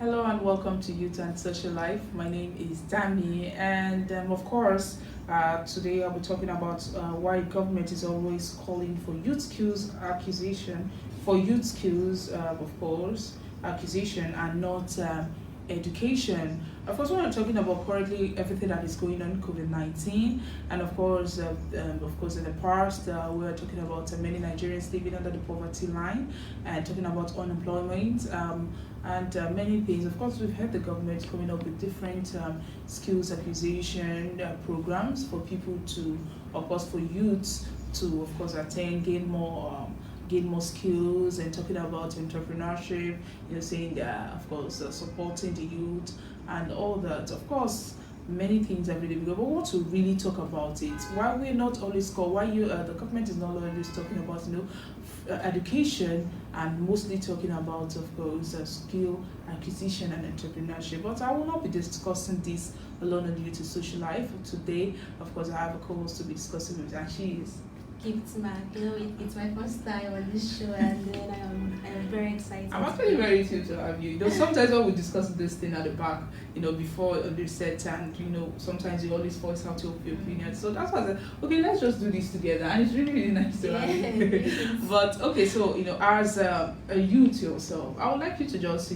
Hello and welcome to Youth and Social Life. My name is Dami, and of course, today I'll be talking about why government is always calling for youth skills acquisition, for youth skills, of course, acquisition and not education. Of course, when we're talking about currently everything that is going on COVID-19, and of course, in the past, we were talking about many Nigerians living under the poverty line, and talking about unemployment. And many things. Of course, we've heard the government coming up with different skills acquisition programs for people to, of course, for youths to, of course, attain, gain more skills, and talking about entrepreneurship. Saying that, of course, supporting the youth and all that. Of course, many things are really big, but we want to really talk about it. Why we're not always called, why the government is not always talking about education, and mostly talking about, of course, skill acquisition and entrepreneurship. But I will not be discussing this alone on Youth to Social Life today. Of course, I have a co-host to be discussing with, and she is. It's my, it's my first time on this show, and then I'm very excited. I'm actually very excited to have you. Sometimes when we discuss this thing at the back, before the set, and sometimes you always voice out your opinion. So that's why I said, okay, let's just do this together, and it's really, really nice to have you. But okay, so as a youth yourself, I would like you to just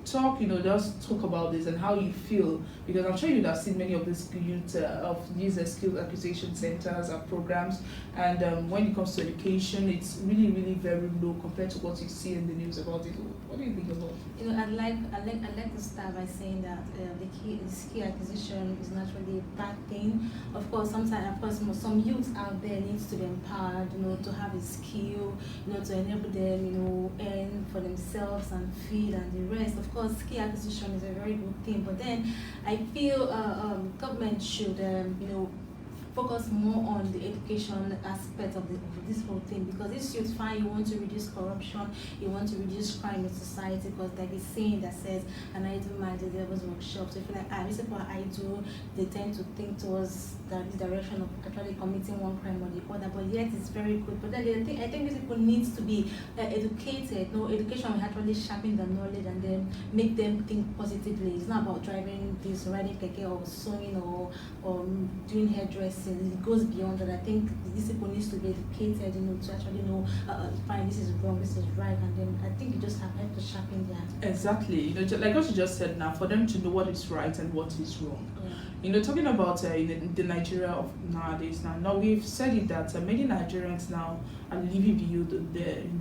just talk about this and how you feel, because I'm sure you'd have seen many of these youth of these skills acquisition centers and programs, and when it comes to education, it's really, really very low compared to what you see in the news about it. What do you think about it? I'd like to start by saying that the skill acquisition is not really a bad thing. Of course, some youth out there needs to be empowered, to have a skill, to enable them, earn for themselves and feed and the rest. Of course, skill acquisition is a very good thing, but then I feel government should, focus more on the education aspect of this whole thing, because this youth fine, you want to reduce corruption, you want to reduce crime in society, because like the saying that says, an idle mind the devil's workshop. So if you like, this is what I do, they tend to think towards this direction of actually committing one crime or the other, but yet it's very good. But then I think these people needs to be educated. Education will actually sharpen the knowledge and then make them think positively. It's not about driving this, riding keke or sewing or doing hairdressing. It goes beyond that. I think these people needs to be educated, to actually know, fine, this is wrong, this is right, and then I think you just have to sharpen that. Exactly. Like what you just said now, for them to know what is right and what is wrong. Yeah. Talking about the Nigeria of nowadays now we've said it that many Nigerians now are living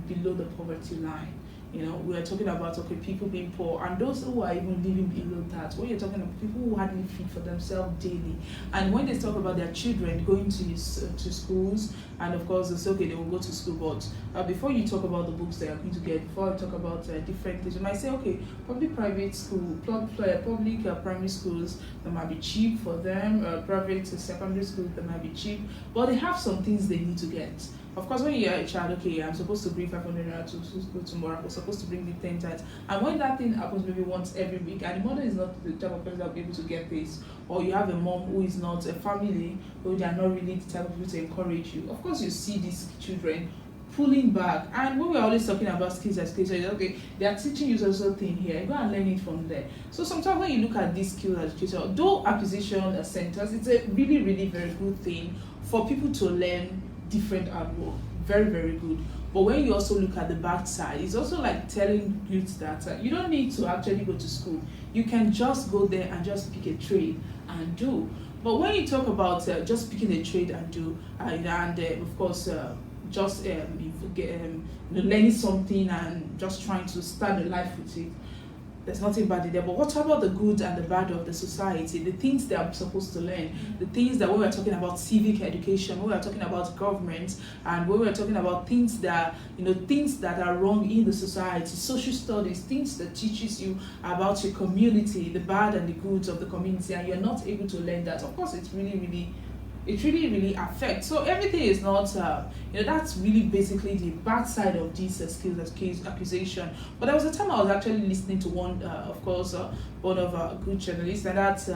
below the poverty line. We are talking about people being poor, and those who are even living below that. When you're talking about people who hardly feed for themselves daily, and when they talk about their children going to schools, and of course it's okay, they will go to school, but before you talk about the books they are going to get, before you talk about different things, you might say, okay, public private school, public primary schools, that might be cheap for them, private secondary schools, that might be cheap, but they have some things they need to get. Of course, when you're a child, okay, I'm supposed to bring 500 naira to school tomorrow, I'm supposed to bring the 10 times. And when that thing happens maybe once every week, and the mother is not the type of person that will be able to get this, or you have a mom who is not a family, who they are not really the type of people to encourage you, of course you see these children pulling back. And when we're always talking about skills and skills, okay, they are teaching you also thing here, go and learn it from there. So sometimes when you look at these skills education, though acquisition centers, it's a really, really very good thing for people to learn different artwork. Very, very good. But when you also look at the bad side, it's also like telling youths that you don't need to actually go to school. You can just go there and just pick a trade and do. But when you talk about just picking a trade and do, of course, just learning something and just trying to start a life with it, there's nothing bad in there. But what about the good and the bad of the society, the things they are supposed to learn, the things that when we're talking about civic education, when we're talking about government, and when we're talking about things that things that are wrong in the society, social studies, things that teaches you about your community, the bad and the goods of the community, and you're not able to learn that, of course it's really, really it really affects. So everything is not, that's really basically the bad side of this skills accusation. But there was a time I was actually listening to one, of course, one of our good journalists, and that's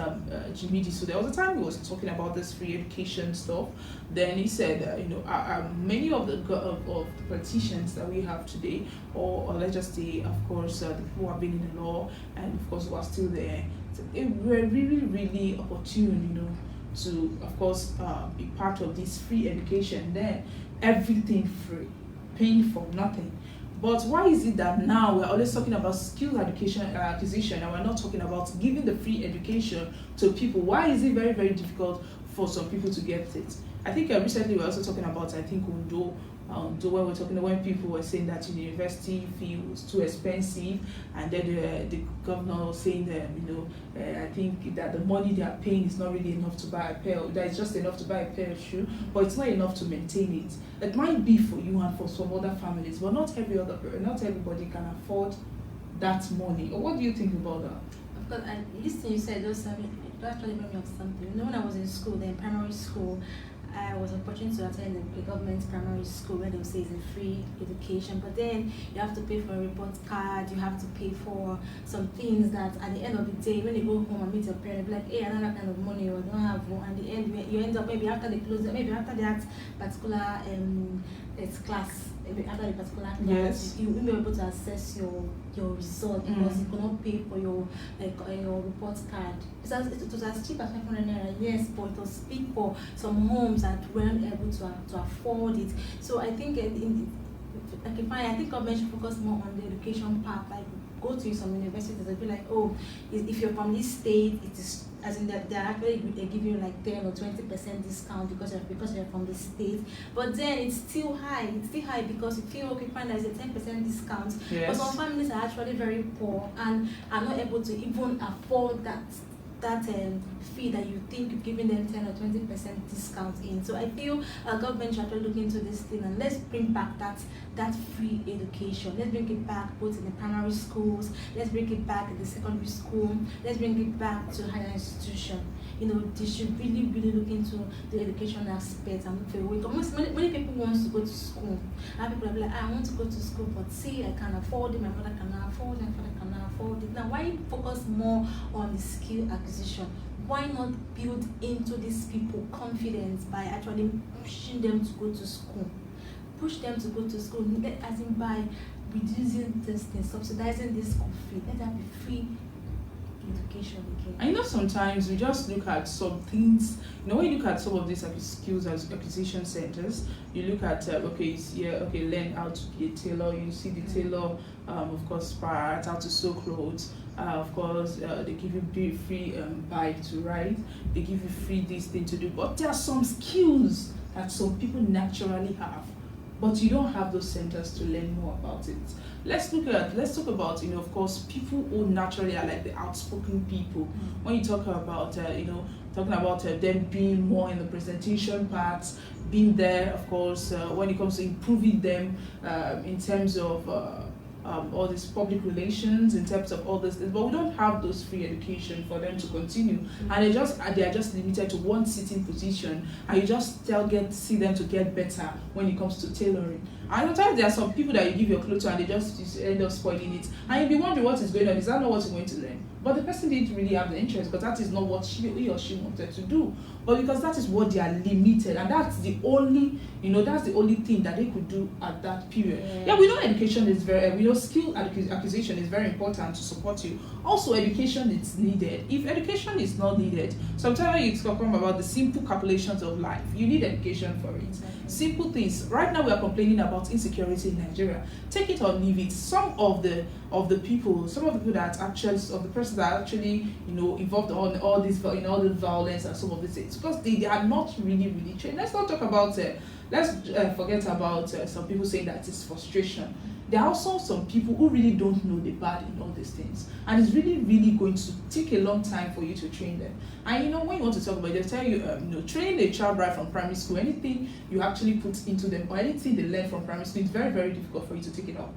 Jimmy. So there was a time he was talking about this free education stuff. Then he said, many of the politicians that we have today, or let's just say, of course, the people who have been in the law, and of course who are still there, it were really opportune, to, of course, be part of this free education. Then everything free, paying for nothing. But why is it that now we're always talking about skill education acquisition, and we're not talking about giving the free education to people? Why is it very difficult for some people to get it? I think recently we were also talking about, I think, Undo, when people were saying that university fee was too expensive, and then the governor was saying that, I think that the money they are paying is not really enough to buy a pair, that is just enough to buy a pair of shoes, but it's not enough to maintain it. It might be for you and for some other families, but not everybody can afford that money. Or what do you think about that? Of course, and this thing you said, those actually remind me of something. When I was in school, then primary school, I was opportunity to attend a government primary school where they would say it's a free education, but then you have to pay for a report card, you have to pay for some things that at the end of the day, when you go home and meet your parents, like, hey, another kind of money you don't have, and the end you end up maybe after they close, maybe after that particular class, maybe after the particular class, yes, you will be able to access your result because you cannot pay for your report card. It was as cheap as 500 naira, yes, but it was big for some homes that weren't able to afford it. So I think I think government should focus more on the education part. Like, go to some universities and be like, oh, if you're from this state, it is, as in they're actually they give you like 10 or 20% discount because you're from the state. But then it's still high. It's still high because you feel, okay, fine, there's a 10% discount. Yes. But some families are actually very poor and are not able to even afford that fee that you think you're giving them 10 or 20% discount in. So I feel government should actually look into this thing, and let's bring back that free education. Let's bring it back both in the primary schools, let's bring it back in the secondary school, let's bring it back to higher institution. They should really look into the education aspect and look away. Many people want to go to school. And people are like, I want to go to school, but see, I can't afford it, my mother cannot afford it, my father cannot afford it. Now, why focus more on the skill acquisition? Why not build into these people confidence by actually pushing them to go to school? Push them to go to school, as in by reducing this thing, subsidizing this school fee. Let that be free education again. And sometimes we just look at some things. When you look at some of these skills as acquisition centers, you look at learn how to be a tailor. You see the tailor, of course, part how to sew clothes. Of course, they give you free bike to ride. They give you free this thing to do. But there are some skills that some people naturally have, but you don't have those centers to learn more about it. Let's talk about, of course, people who naturally are like the outspoken people. When you talk about, them being more in the presentation parts, being there, of course, when it comes to improving them in terms of all this public relations, in terms of all this, but we don't have those free education for them to continue, and they are just limited to one sitting position, and you just see them to get better when it comes to tailoring. And sometimes there are some people that you give your clothes to and they just end up spoiling it, and you'll be wondering what is going on. Is that not what you're going to learn? But the person didn't really have the interest, because that is not what he or she wanted to do. But because that is what they are limited, and that's the only thing that they could do at that period. Yeah, we know education is skill acquisition is very important to support you. Also, education is needed. If education is not needed, sometimes it's talking about the simple calculations of life. You need education for it. Exactly. Simple things. Right now we are complaining about insecurity in Nigeria. Take it or leave it. Some of the people that actually involved on all this all the violence and some of these things, because they are not really trained. Let's not talk about forget about some people saying that it's frustration. There are also some people who really don't know the bad in all these things, and it's really going to take a long time for you to train them. And when you want to talk about it, they'll tell you, train a child right from primary school. Anything you actually put into them or anything they learn from primary school, it's very difficult for you to take it up.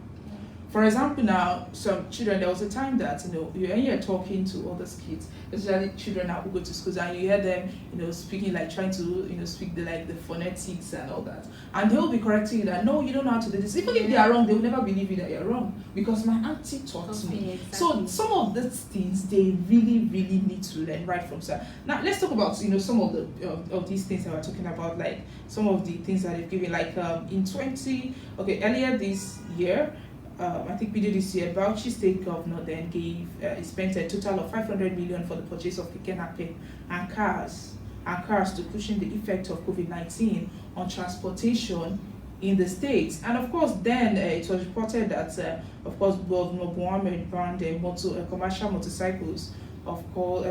For example, now some children, there was a time that when you're talking to other kids, especially children who go to schools, and you hear them speaking, like trying to speak the phonetics and all that, and they'll be correcting you that no, you don't know how to do this. Even if they are wrong, they will never believe you that you're wrong because my auntie taught me. Exactly. So some of these things they really need to learn right from start. Now let's talk about some of the of these things that we're talking about, like some of the things that they've given, like earlier this year. I think we did this year. Bauchi State Governor then spent a total of 500 million for the purchase of keke napep and cars to cushion the effect of COVID-19 on transportation in the states. And of course, then it was reported that of course Governor Mohammed banned commercial motorcycles,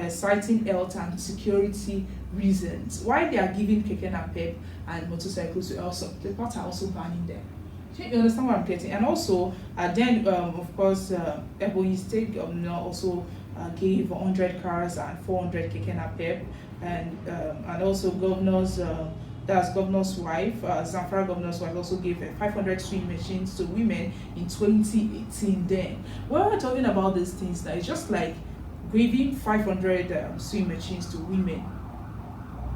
citing health and security reasons. Why they are giving keke napep and motorcycles to also, the part are also banning them. You understand what I'm getting? And also, then of course, Ebonyi State Governor also gave 100 cars and 400 keke napep, and also that's governor's wife, Zamfara governor's wife also gave 500 sewing machines to women in 2018. Then, when we're talking about these things now, it's just like giving 500 sewing machines to women.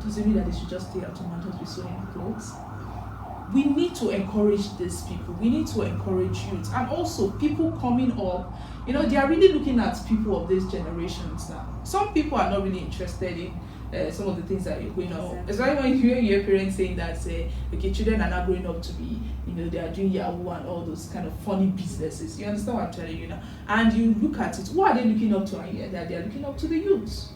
Doesn't mean that they should just stay at home and just be sewing clothes. We need to encourage these people. We need to encourage youth, and also people coming up. They are really looking at people of these generations now. Some people are not really interested in some of the things that you're going on. Especially when you hear your parents saying that, okay, children are not growing up to be, they are doing Yahoo and all those kind of funny businesses. You understand what I'm telling you now? And you look at it. Who are they looking up to? And that they are looking up to the youth.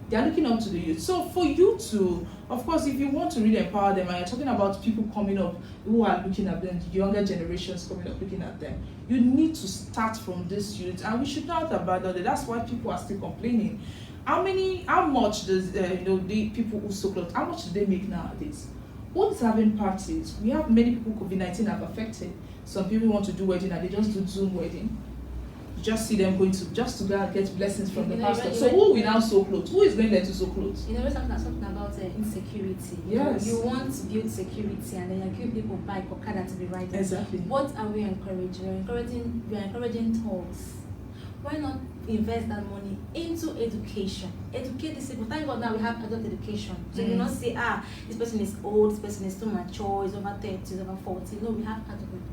They are looking up to the youth. So for you to, of course, if you want to really empower them, and you're talking about people coming up who are looking at them, the younger generations coming up looking at them, you need to start from this youth, and we should not abandon it. That's why people are still complaining. How much does the people who sew clothes, how much do they make nowadays? Who's having parties? We have many people COVID-19 have affected. Some people want to do wedding and they just do Zoom wedding. Just see them going to go and get blessings from the pastor. So who will now sew clothes? Who is going there to sew clothes? We're something about insecurity. Yes. You want to build security, and then you give people bike or car to be riding. Exactly. What are we encouraging? We're encouraging talks. Why not invest that money into education? Educate these people. Thank God now we have adult education. So you not say, this person is old, this person is too mature, is over 30, is over 40. No, we have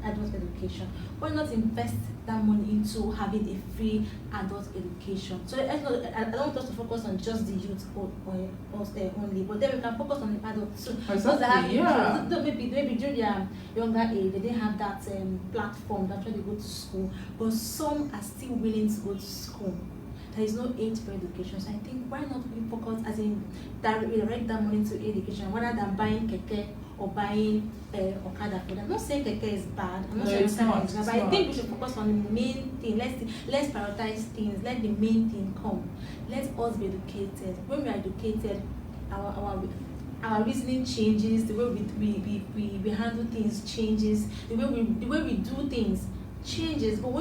adult education. Why not invest that money into having a free adult education? So I don't want us to focus on just the youth only, but then we can focus on the adults too. Exactly, Maybe during their younger age, they didn't have that platform, that's why they go to school. But some are still willing to go to school. There is no age for education. So I think why not we focus as in direct that money to education rather than buying keke or buying Okada for them. I'm not saying keke is bad. I'm not saying Okada is bad. But I think we should focus on the main thing. Let's prioritize things. Let the main thing come. Let us be educated. When we are educated, our reasoning changes. The way we handle things changes. The way we do things changes. But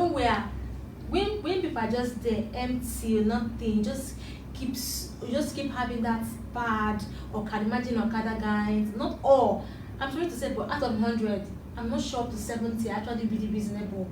when people are just there empty, nothing, just keep having that bad imagine Okada guys, not all. I'm sorry to say, but out of 100, I'm not sure up to 70 actually really reasonable,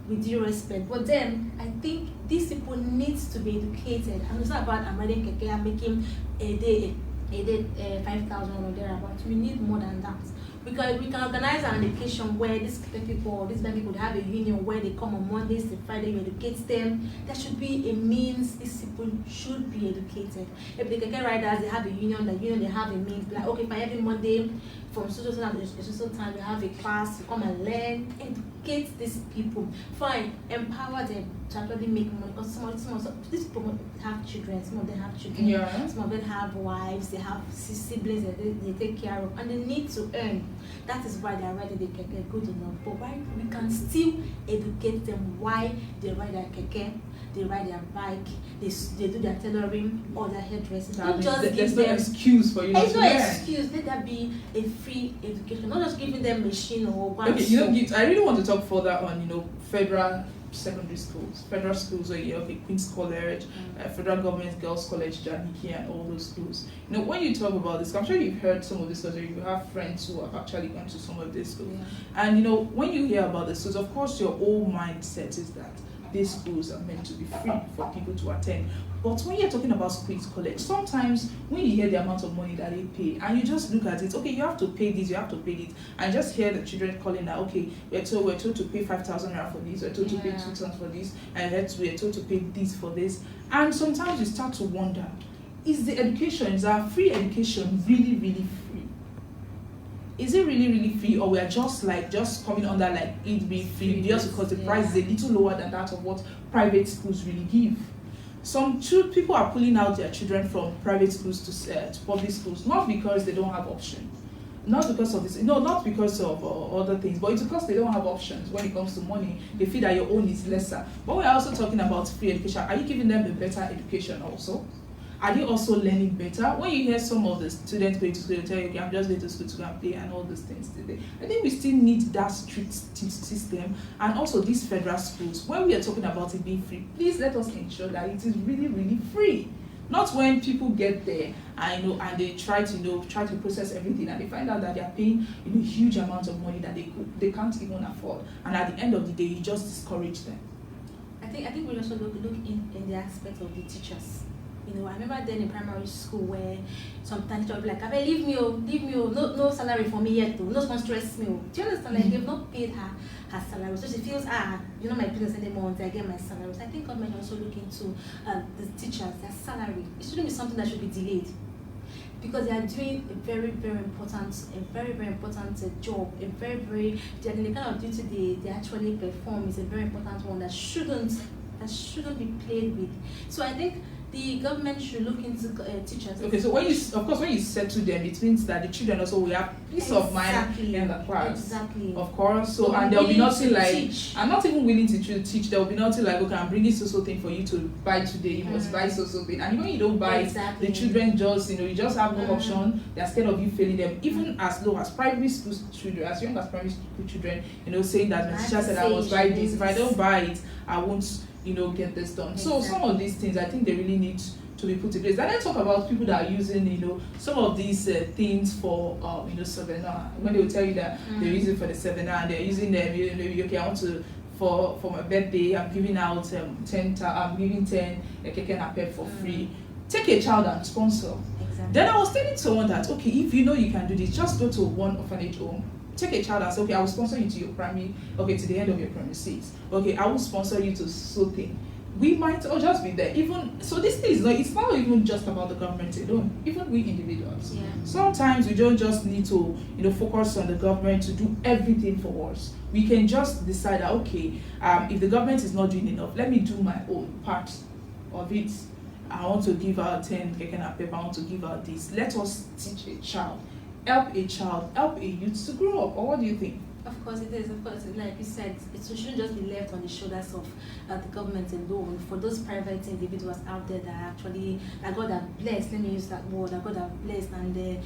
with due respect. But then I think these people need to be educated. And it's not about I'm riding keke, I'm making a day 5,000 or thereabouts. We need more than that. We can organize an education where these people they have a union where they come on Mondays to Friday, you educate them. There should be a means. These people should be educated. If the keke riders, they have a union, they have a means. Like, okay, for every Monday from so time, we have a class to come and learn. Educate these people. Fine, empower them to actually make money. Because some of these people have children. Some of them have children. Yeah. Some of them have wives. They have siblings that they take care of, and they need to earn. That is why they are riding the keke good enough. But why we can still educate them why they ride their keke, they ride their bike, they do their tailoring or their hairdressing. Don't just give there's them no excuse for you not there's to no learn. excuse. Let that be a free education. Not just giving them machine or one. Okay, I really want to talk further on federal secondary schools, federal schools, or Queen's College, Federal Government Girls College, Janiki, and all those schools. When you talk about this, I'm sure you've heard some of this because you have friends who have actually gone to some of these schools. Yeah. And when you hear about the schools, of course, your whole mindset is that these schools are meant to be free for people to attend. But when you're talking about Queen's College, sometimes when you hear the amount of money that they pay, and you just look at it, okay, you have to pay this, you have to pay this, and just hear the children calling out, okay, we're told to pay 5,000 naira for this, we're told to pay 2,000 for this, and we're told to pay this for this. And sometimes you start to wonder, is our free education really, really free? Is it really, really free, or we are just coming under it being free just because the price is a little lower than that of what private schools really give? Some people are pulling out their children from private schools to public schools, not because they don't have options, not because of this, not because of other things, but it's because they don't have options when it comes to money. They feel that your own is lesser. But we're also talking about free education. Are you giving them a better education also? Are they also learning better? When you hear some of the students going to school, they tell you, okay, I'm just going to school to go and play and all those things today. I think we still need that strict system, and also these federal schools. When we are talking about it being free, please let us ensure that it is really, really free. Not when people get there and they try to process everything and they find out that they are paying huge amounts of money that they can't even afford, and at the end of the day you just discourage them. I think we also look in the aspect of the teachers. I remember then in primary school where sometimes they'll be like, leave me, no salary for me yet, no stress me. Do you understand? Like, they've not paid her salary. So she feels, my business anymore until I get my salary. So I think government also look into the teachers, their salary. It shouldn't be something that should be delayed, because they are doing a very, very important job, the kind of duty they actually perform is a very important one that shouldn't be played with. So I think the government should look into teachers. Okay, so when you settle them, it means that the children also will have peace of mind in the class. Exactly. Of course. So and there will be nothing like, I'm not even willing to teach. There will be nothing like, okay, I'm bringing so thing for you to buy today. You must buy so thing. And when you don't buy it, the children just you just have no option. They're scared of you failing them. Even as low as primary school children, as young as primary school children, saying that the teacher said I must buy this. If I don't buy it, I won't get this done. Exactly. So some of these things I think they really need to be put in place. Then let's talk about people that are using some of these things for seminar. When they will tell you that they're using it for the seminar and they're using them, okay, I want to for my birthday I'm giving out 10 keke napep for free. Take a child and sponsor. Exactly. Then I was telling someone that, okay, if you can do this, just go to one orphanage home. Take a child and say, okay, I will sponsor you to your primary, to the end of your primary 6. Okay, I will sponsor you to so thing. We might all just be there. Even so, this thing it's not even just about the government alone. Even we individuals. Yeah. Sometimes we don't just need to, focus on the government to do everything for us. We can just decide that, okay, if the government is not doing enough, let me do my own part of it. I want to give out 10 keke napep. I want to give out this. Let us teach a child. Help a youth to grow up. Or what do you think? Of course it is. Of course, like you said, it shouldn't just be left on the shoulders of the government alone. For those private individuals out there that God have blessed, let me use that word, that God have blessed, and they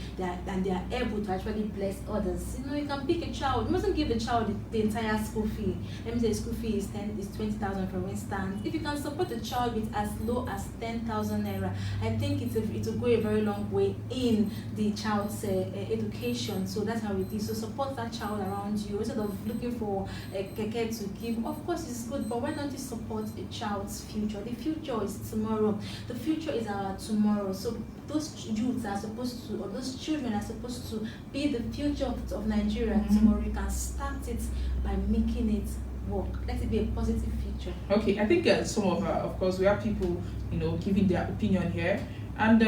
are able to actually bless others. You can pick a child. You mustn't give the child the entire school fee. Let me say the school fee is 20,000 for instance. If you can support the child with as low as 10,000 naira, I think it will go a very long way in the child's education. So that's how it is. So support that child around you. Instead of looking for a keke to give, of course it's good, but why don't you support a child's future? The future is tomorrow. The future is our tomorrow. So those youths are supposed to, or those children are supposed to be the future of Nigeria tomorrow. You can start it by making it work. Let it be a positive future. Okay, I think some of course, we have people, giving their opinion here. And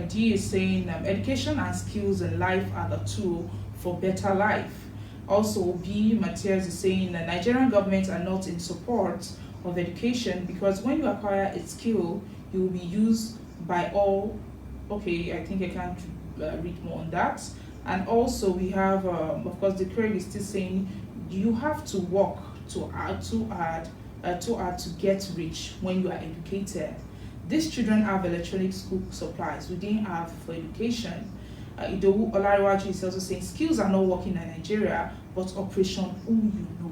D is saying education and skills in life are the tool for better life. Also, B, Matthias is saying the Nigerian government are not in support of education because when you acquire a skill, it will be used by all. Okay, I think I can't read more on that. And also we have, of course, the Craig is still saying you have to work too hard to get rich when you are educated. These children have electronic school supplies we didn't have for education. Idowu Olariwaju is also saying skills are not working in Nigeria, but operation who you know.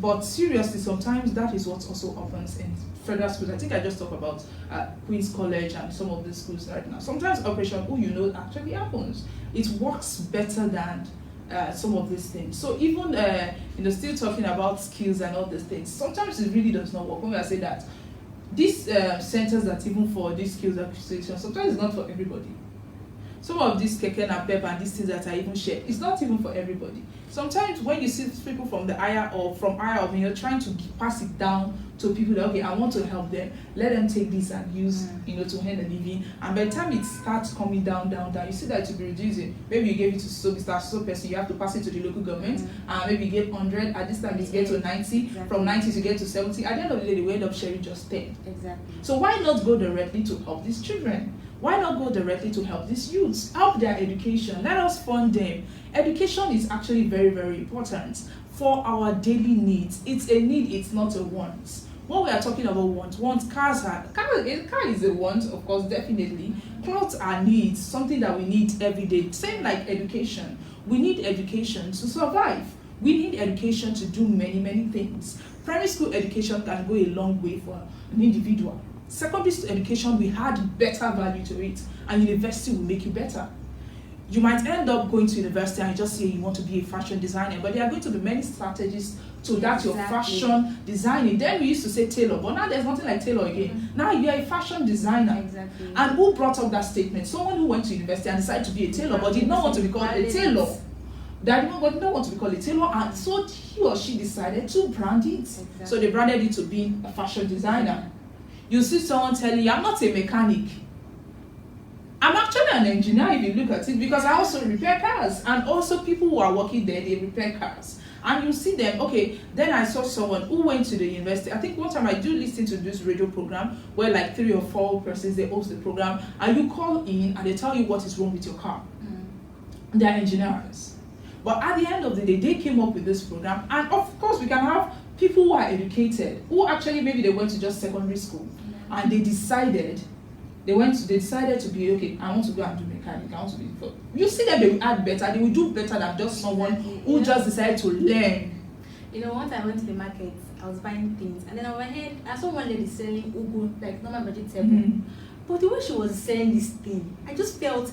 But seriously, sometimes that is what also happens in federal schools. I think I just talked about Queen's College and some of the schools right now. Sometimes Operation Who You Know actually happens. It works better than some of these things. So even still talking about skills and all these things, sometimes it really does not work. When I say that these centers that even for these skills acquisition, sometimes it's not for everybody. Some of these keke and pep and these things that are even shared, it's not even for everybody. Sometimes when you see people from the higher or from higher up, you're trying to pass it down to people that, okay, I want to help them, let them take this and use, to earn a living. And by the time it starts coming down, you see that it will be reducing. Maybe you gave it to so person, you have to pass it to the local government, and maybe you get 100, at this time it gets to 90, exactly. From 90 to get to 70. At the end of the day, they will end up sharing just 10. Exactly. So why not go directly to help these children? Why not go directly to help these youths? Help their education. Let us fund them. Education is actually very, very important for our daily needs. It's a need, it's not a want. When we are talking about want, car is a want, of course, definitely. Clothes are needs, something that we need every day. Same like education. We need education to survive. We need education to do many, many things. Primary school education can go a long way for an individual. Secondary school education, we had better value to it, and university will make you better. You might end up going to university and just say you want to be a fashion designer, but there are going to be many strategies to that your fashion designing. Then we used to say tailor, but now there's nothing like tailor again. Now you are a fashion designer. Exactly. And who brought up that statement? Someone who went to university and decided to be a tailor, but did not want to be called a tailor. That did not want to be called a tailor, and so he or she decided to brand it. Exactly. So they branded it to be a fashion designer. You see someone telling you, I'm not a mechanic. I'm actually an engineer if you look at it, because I also repair cars. And also people who are working there, they repair cars. And you see them, okay, then I saw someone who went to the university. I think one time I do listen to this radio program where like 3 or 4 persons, they host the program, and you call in and they tell you what is wrong with your car. They're engineers. But at the end of the day, they came up with this program. And of course, we can have people who are educated, who actually maybe they went to just secondary school, and they decided to be, okay, I want to go and do mechanic, I want to be, you see that they will add better, they will do better than just someone who just decided to learn. Once I went to the market, I was buying things, and then overhead, I saw one lady selling ugu, like normal vegetable. But the way she was selling this thing, I just felt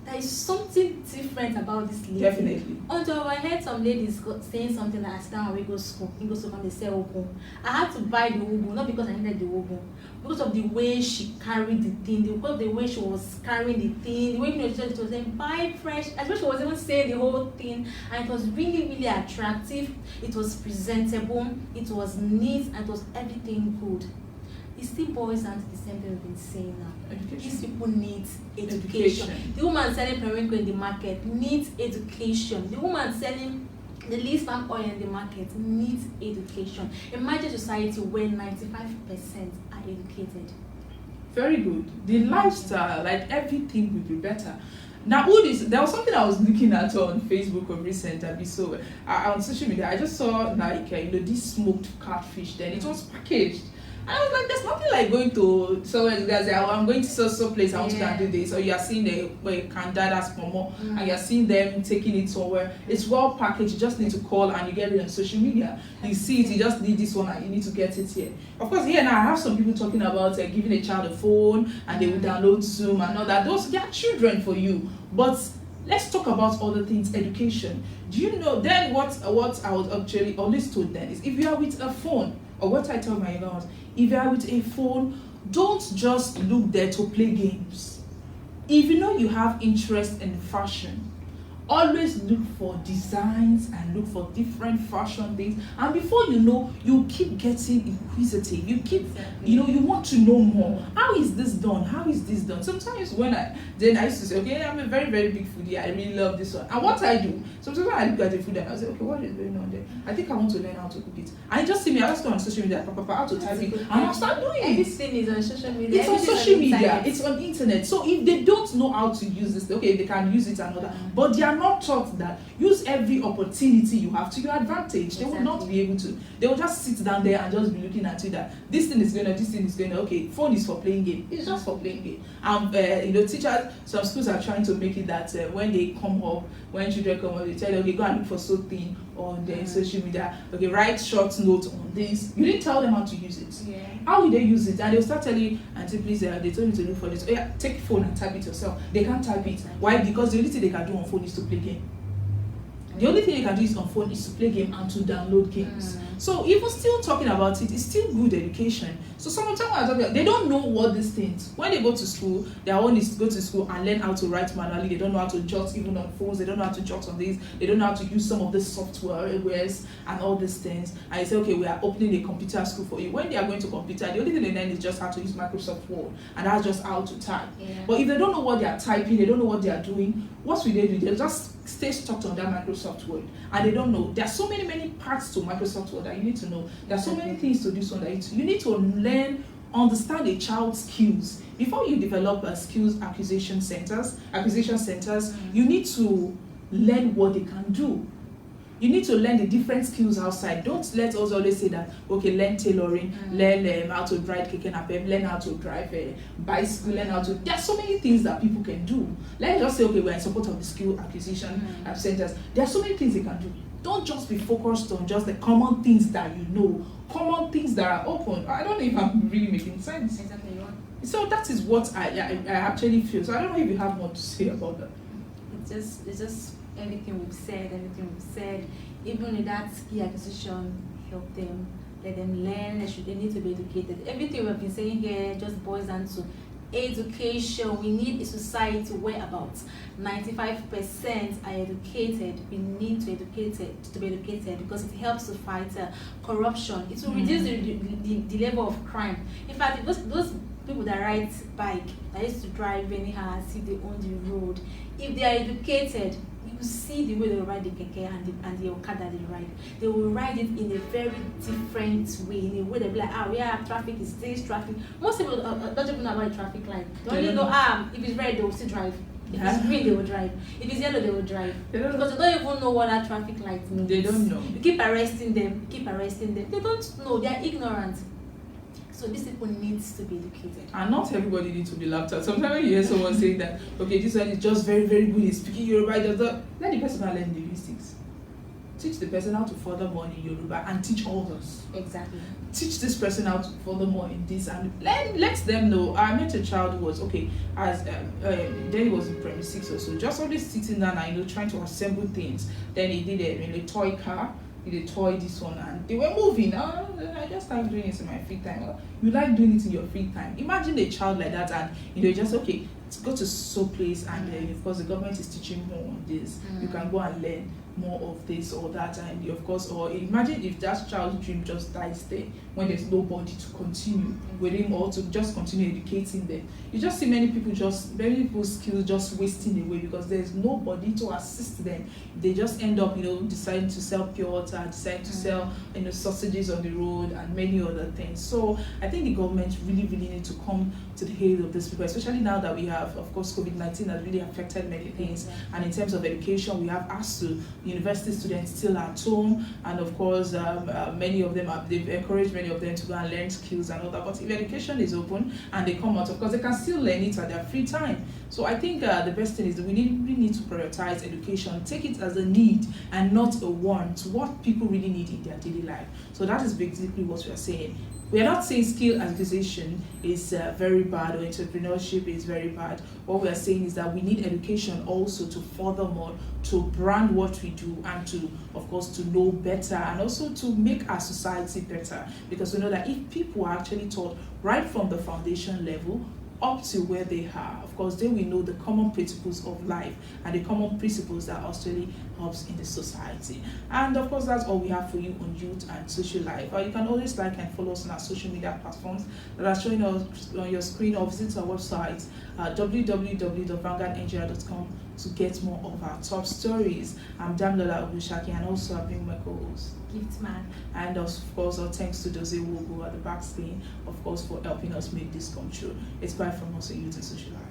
there is something different about this lady. Definitely. Until I heard some ladies saying something like, I sit down and we go to school and they say ugu. I had to buy the ugu, not because I needed the ugu, because of the way she carried the thing, because of the way she was carrying the thing, the way she was saying, buy fresh, especially she was even saying the whole thing, and it was really, really attractive, it was presentable, it was neat, and it was everything good. It still boils down to the same thing we've been saying now. Education. These people need education. The woman selling periwinkle in the market needs education. The woman selling the least palm oil in the market needs education. Imagine society where 95% are educated. Very good. The lifestyle, like everything will be better. Now, there was something I was looking at on Facebook of recent episode. On social media, I just saw like this smoked catfish. Then it was packaged. I was like, there's nothing like going to I'm going to so place, I want to go and do this. Or you are seeing the candidates for more, and you are seeing them taking it somewhere. It's well packaged. You just need to call and you get it on social media. You see it, you just need this one and you need to get it here. Of course, here now I have some people talking about giving a child a phone and they will download Zoom and all that. They are children for you. But let's talk about other things, education. Do you know then what I would actually always told them is, if you are with a phone, or what I tell my younger ones, if you are with a phone, don't just look there to play games. If you know you have interest in fashion, always look for designs and look for different fashion things, and before you know, you keep getting inquisitive. You keep you want to know more. How is this done? How is this done? Sometimes when I used to say, okay, I'm a very, very big foodie, I really love this one. And what I do, sometimes when I look at the food and I say, okay, what is going on there? I think I want to learn how to cook it. And you just see me, I just go on social media, how to type it, and I'll start doing it. Everything is on social media. It's on social media, it's on internet. So if they don't know how to use this, okay, they can use it and all that, but they are not taught that use every opportunity you have to your advantage. Exactly. They will not be able to. They will just sit down there and just be looking at you that this thing is going to, okay, phone is for playing game. It's just for playing game. And teachers, some schools are trying to make it that when they come up, when children come up, they tell them, okay, go and look for something on the social media. Okay, write short notes on this. You didn't tell them how to use it. Yeah. How will they use it? And they'll start telling you, Auntie, please, they told me to look for this. Oh yeah, take phone and type it yourself. They can't type it. Why? Because the only thing they can do on phone is to play game. The only thing you can do is on phone is to play game and to download games. So even still talking about it, it's still good education. So some of the time they don't know what these things. When they go to school, their own is to go to school and learn how to write manually. They don't know how to jot even on phones. They don't know how to jot on these. They don't know how to use some of the softwares and all these things. And you say, okay, we are opening a computer school for you. When they are going to computer, the only thing they learn is just how to use Microsoft Word, and that's just how to type. Yeah. But if they don't know what they are typing, they don't know what they are doing, what will they do? They'll just stay stuck on that Microsoft Word, and they don't know. There are so many parts to Microsoft Word that you need to know. There are so many things to do so that you need to learn, understand a child's skills before you develop skills acquisition centers. You need to learn what they can do. You need to learn the different skills outside. Don't let us always say that, okay, learn tailoring, learn how to drive keke napep, learn how to drive a bicycle, learn how to. There are so many things that people can do. Let's just say, okay, we're in support of the skill acquisition centers. There are so many things they can do. Don't just be focused on just the common things that you know, common things that are open. I don't know if I'm really making sense. Exactly. So that is what I actually feel. So I don't know if you have more to say about that. It's just everything we've said. Even in that skill acquisition, help them, let them learn. They need to be educated. Everything we've been saying here just boils down to education. We need a society where about 95% are educated. We need to be educated because it helps to fight corruption. It will reduce the level of crime. In fact, those people that ride bike, that used to drive anyhow as if they own the road, if they are educated, you see the way they ride the keke and the okada they ride. They will ride it in a very different way, in a way they'll be like, yeah, traffic is this, traffic. Most people don't even know about the traffic light. They only know, if it's red, they will still drive. If it's green, they will drive. If it's yellow, they will drive. Because they don't even know what that traffic light means. They don't know. You keep arresting them. They don't know. They are ignorant. So these people need to be educated. And not everybody needs to be laughed at. Sometimes when you hear someone saying that, okay, this one is just very, very good, he's speaking Yoruba, let the person learn the linguistics. Teach the person how to further more in Yoruba and teach others. Exactly. Teach this person how to further more in this and let them know. I met a child who was, okay, as then he was in primary 6 or so, just always sitting down and trying to assemble things. Then he did a toy car. They toy this one and they were moving. I just started doing it in my free time. You like doing it in your free time. Imagine a child like that and just okay, go to so place and of course the government is teaching more on this. You can go and learn more of this or that, and of course, or imagine if that child's dream just dies there when there's nobody to continue with him or to just continue educating them. You just see many people's skills just wasting away because there's nobody to assist them. They just end up deciding to sell pure water, decide to sell sausages on the road and many other things. So I think the government really need to come to the aid of these people, especially now that we have, of course, COVID-19 has really affected many things. And in terms of education, we have asked to university students still at home, and of course many of them they've encouraged many of them to go and learn skills and all that. But if education is open and they come out, of course they can still learn it at their free time. So I think the best thing is that we really need to prioritize education, take it as a need and not a want, what people really need in their daily life. So that is basically what we are saying. We are not saying skill acquisition is very bad or entrepreneurship is very bad. What we are saying is that we need education also to furthermore to brand what we do and to, of course, to know better and also to make our society better. Because we know that if people are actually taught right from the foundation level up to where they are, of course, they will know the common principles of life and the common principles that actually helps in the society. And of course, that's all we have for you on youth and social life. You can always like and follow us on our social media platforms that are showing us on your screen, or visit our website www.vanguardnigeria.com to get more of our top stories. I'm Damlola Ogushaki, and also I've been my co-host Giftman. And of course, our thanks to Doze Wogo at the back screen, of course, for helping us make this come true. It's bye from us on Youth and Social Life.